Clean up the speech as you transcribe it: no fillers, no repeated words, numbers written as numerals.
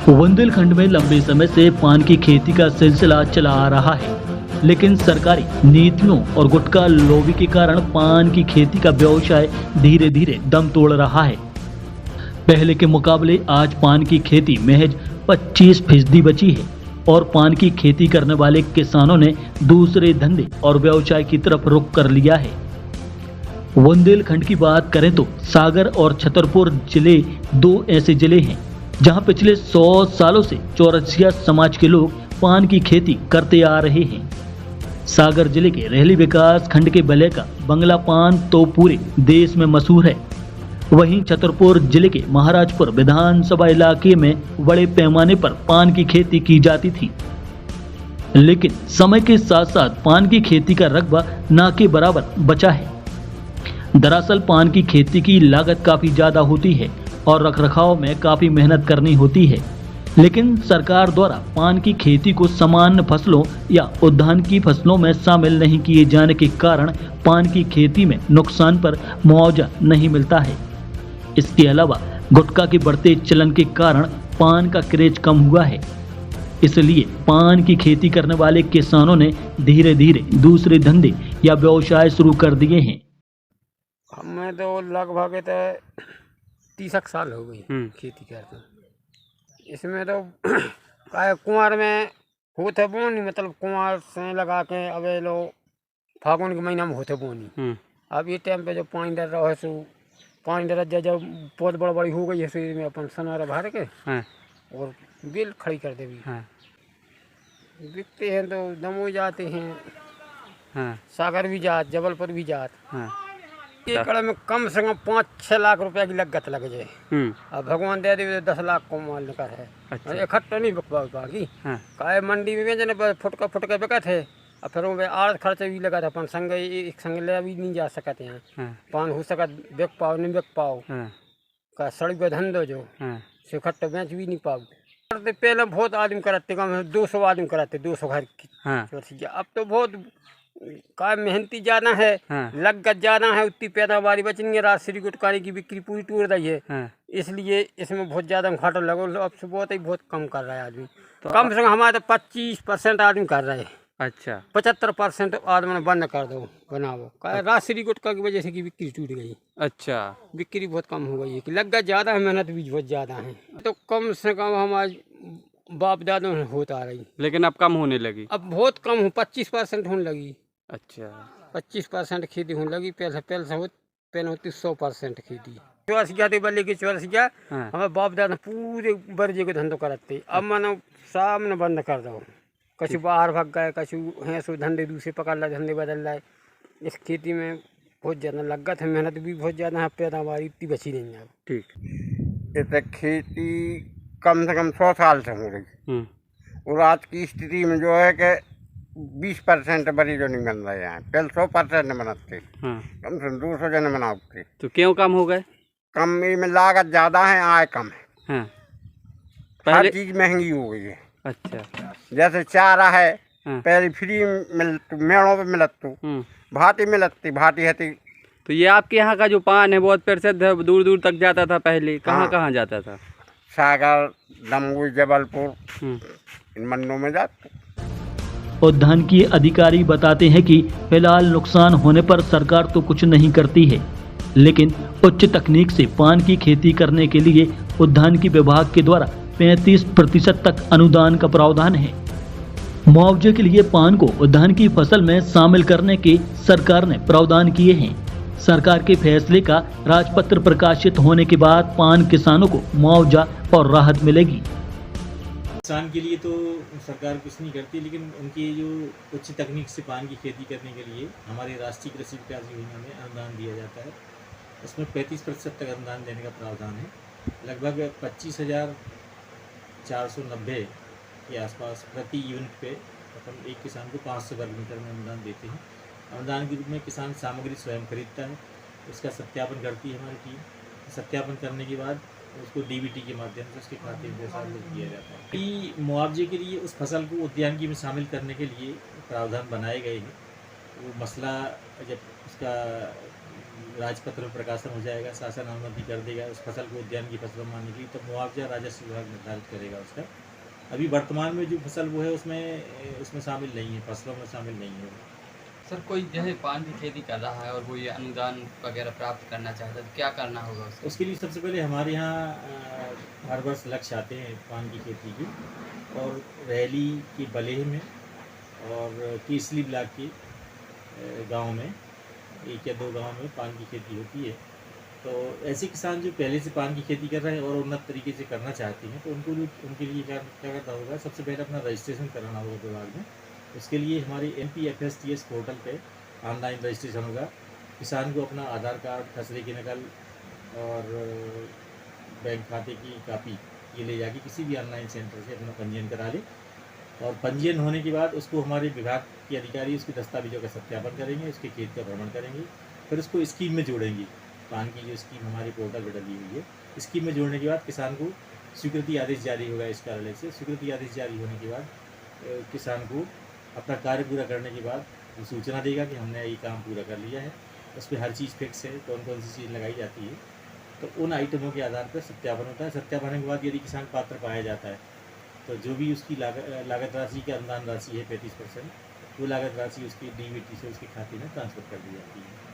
बुंदेलखंड में लंबे समय से पान की खेती का सिलसिला चला आ रहा है, लेकिन सरकारी नीतियों और गुटखा लॉबी के कारण पान की खेती का व्यवसाय धीरे धीरे दम तोड़ रहा है। पहले के मुकाबले आज पान की खेती महज 25% बची है और पान की खेती करने वाले किसानों ने दूसरे धंधे और व्यवसाय की तरफ रुख कर लिया है। बुंदेलखंड की बात करें तो सागर और छतरपुर जिले दो ऐसे जिले हैं जहां पिछले 100 सालों से चौरसिया समाज के लोग पान की खेती करते आ रहे हैं। सागर जिले के रेहली विकास खंड के बले का बंगला पान तो पूरे देश में मशहूर है। वहीं छतरपुर जिले के महाराजपुर विधानसभा इलाके में बड़े पैमाने पर पान की खेती की जाती थी, लेकिन समय के साथ साथ पान की खेती का रकबा ना के बराबर बचा है। दरअसल पान की खेती की लागत काफी ज्यादा होती है और रखरखाव में काफी मेहनत करनी होती है, लेकिन सरकार द्वारा पान की खेती को सामान्य फसलों या उद्यान की फसलों में शामिल नहीं किए जाने के कारण पान की खेती में नुकसान पर मुआवजा नहीं मिलता है। इसके अलावा गुटखा के बढ़ते चलन के कारण पान का क्रेज कम हुआ है, इसलिए पान की खेती करने वाले किसानों ने धीरे धीरे दूसरे धंधे या व्यवसाय शुरू कर दिए हैं। हमें तो लगभग 30 साल हो गई खेती करते। इसमें तो कुंवर में होते बोनी, मतलब कुंवर से लगा के अब लोग फागुन के महीना में होते बोनी। अब ये टाइम पे जो पानी डर रहा है सो पानी डर जब पौध बड़ा बड़ी हो गई है सो में अपन सनारा भर के और बिल खड़ी कर दे बिकते हैं तो दमोई जाते हैं, सागर भी जात, जबलपुर भी जात। एकड़ में कम से कम 5-6 लाख रुपया की लागत लग जाए। अब भगवान दे दे 10 लाख को माल निकल है। अच्छा। इकट्ठा नहीं बिकवा बाकी काय मंडी में बेचने पर फुटका बिका थे और फिर वो आड़ खर्च भी लगा था। अपन संग एक संग ले भी नहीं जा सकते हैं, पान हो सका बिक पाओ नहीं बिक पाओ का सड़क का धंधो जो से इकट्ठा बेच भी नहीं पाओ। पहले बहुत आदमी कराते, कम 200 आदमी कराते, 200 घर की। अब तो बहुत का मेहनती ज्यादा है, लागत ज्यादा है, उतनी पैदावारी बचनी है। राजश्री गुटखारी की बिक्री पूरी टूट रही है, इसलिए इसमें बहुत ज्यादा घाटा लगो। अब से बहुत कम कर रहा है आदमी। तो कम से कम हमारे 25% आदमी कर रहे हैं। अच्छा, 75% आदमी बंद कर दो बनाओ। राजश्री गुटखा की वजह से की बिक्री टूट गई। अच्छा, बिक्री बहुत कम हो गई है कि लागत ज्यादा है, मेहनत भी बहुत ज्यादा है। तो कम से कम हमारे बाप दादों में होता आ रही, लेकिन अब कम होने लगी। अब बहुत कम हो, 25% होने लगी। अच्छा, 25% खेती होने लगी। पहले होती 100% खेती। चौरसिया थे बल्ले की चौरसिया हमारे बाप दादा पूरे बर्जे को धंधो कराते। अब मानो सामने बंद कर दो, कछु बाहर भाग गए, कछु हैं सो धंधे दूसरे पकड़ लाए, धंधे बदल लाए। इस खेती में बहुत ज़्यादा लागत है, मेहनत भी बहुत ज़्यादा है, पैदावार इतनी बची नहीं है। ठीक। इसे खेती कम से कम 100 साल से हो रही और आज की स्थिति में जो है कि 20% बड़ी जो नहीं बन रहे हैं। पहले 100% बनाते, कम से कम 200 जने बनाते। तो क्यों कम हो गए? कम में लागत ज़्यादा है, आय कम है। हर चीज़ महंगी हो गई है। अच्छा, जैसे चारा है पहले फ्री मेड़ों पे मिलत तो भाटी मिलती, भाटी है। तो ये आपके यहाँ का जो पान है बहुत प्रसिद्ध है, दूर दूर तक जाता था पहले। कहाँ जाता था? सागर, दमोई, जबलपुर इन मंडियों में जाते। उद्यान की अधिकारी बताते हैं कि फिलहाल नुकसान होने पर सरकार तो कुछ नहीं करती है, लेकिन उच्च तकनीक से पान की खेती करने के लिए उद्यान की विभाग के द्वारा 35% तक अनुदान का प्रावधान है। मुआवजे के लिए पान को उद्यान की फसल में शामिल करने के सरकार ने प्रावधान किए हैं। सरकार के फैसले का राजपत्र प्रकाशित होने के बाद पान किसानों को मुआवजा और राहत मिलेगी। किसान के लिए तो सरकार कुछ नहीं करती, लेकिन उनकी जो उच्च तकनीक से पान की खेती करने के लिए हमारे राष्ट्रीय कृषि विकास योजना में अनुदान दिया जाता है। उसमें 35% तक अनुदान देने का प्रावधान है। लगभग 25,490 के आसपास प्रति यूनिट पे अपन एक किसान को 500 वर्ग मीटर में अनुदान देते हैं। अनुदान के रूप में किसान सामग्री स्वयं खरीदता है, उसका सत्यापन करती है हमारी टीम। सत्यापन करने के बाद उसको डीबीटी के माध्यम से उसके खाते में पैसा किया जाता है। मुआवजे के लिए उस फसल को उद्यानिकी में शामिल करने के लिए प्रावधान बनाए गए हैं। वो मसला जब उसका राजपत्र में प्रकाशन हो जाएगा, शासन अनुमति कर देगा उस फसल को उद्यान की फसल मानने के लिए, तब मुआवजा राजस्व विभाग निर्धारित करेगा उसका। अभी वर्तमान में जो फसल वो है उसमें शामिल नहीं है, फसलों में शामिल नहीं है। सर कोई जैसे पान की खेती कर रहा है और वो ये अनुदान वगैरह प्राप्त करना चाहता है तो क्या करना होगा उसको? उसके लिए सबसे पहले हमारे यहाँ हर वर्ष लक्ष्य आते हैं पान की खेती की, और रैली की बलेह में और केसली ब्लॉक के गांव में 1 या 2 गांव में पान की खेती होती है। तो ऐसे किसान जो पहले से पान की खेती कर रहे हैं और उन्नत तरीके से करना चाहते हैं तो उनके लिए क्या करना होगा, सबसे पहले अपना रजिस्ट्रेशन कराना होगा विभाग में। उसके लिए हमारे NPFSTS पोर्टल पे ऑनलाइन रजिस्ट्रेशन होगा। किसान को अपना आधार कार्ड, खसरे की नकल और बैंक खाते की कापी ये ले जाके किसी भी ऑनलाइन सेंटर से अपना पंजीयन करा ले, और पंजीयन होने के बाद उसको हमारे विभाग के अधिकारी उसके दस्तावेजों का सत्यापन करेंगे, उसके खेत का भ्रमण करेंगे, फिर उसको स्कीम में जोड़ेंगे। पान की जो स्कीम हमारी पोर्टल पर डली हुई है, स्कीम में जोड़ने के बाद किसान को स्वीकृति आदेश जारी होगा इस कार्यालय से। स्वीकृति आदेश जारी होने के बाद किसान को अपना कार्य पूरा करने के बाद वो सूचना देगा कि हमने ये काम पूरा कर लिया है। उस पर हर चीज़ फिक्स है, कौन कौन सी चीज़ लगाई जाती है, तो उन आइटमों के आधार पर सत्यापन होता है। सत्यापन के बाद यदि किसान पात्र पाया जाता है तो जो भी उसकी लागत राशि की अनुदान राशि है 35%, वो लागत राशि उसकी DBT से उसके खाते में ट्रांसफ़र कर दी जाती है।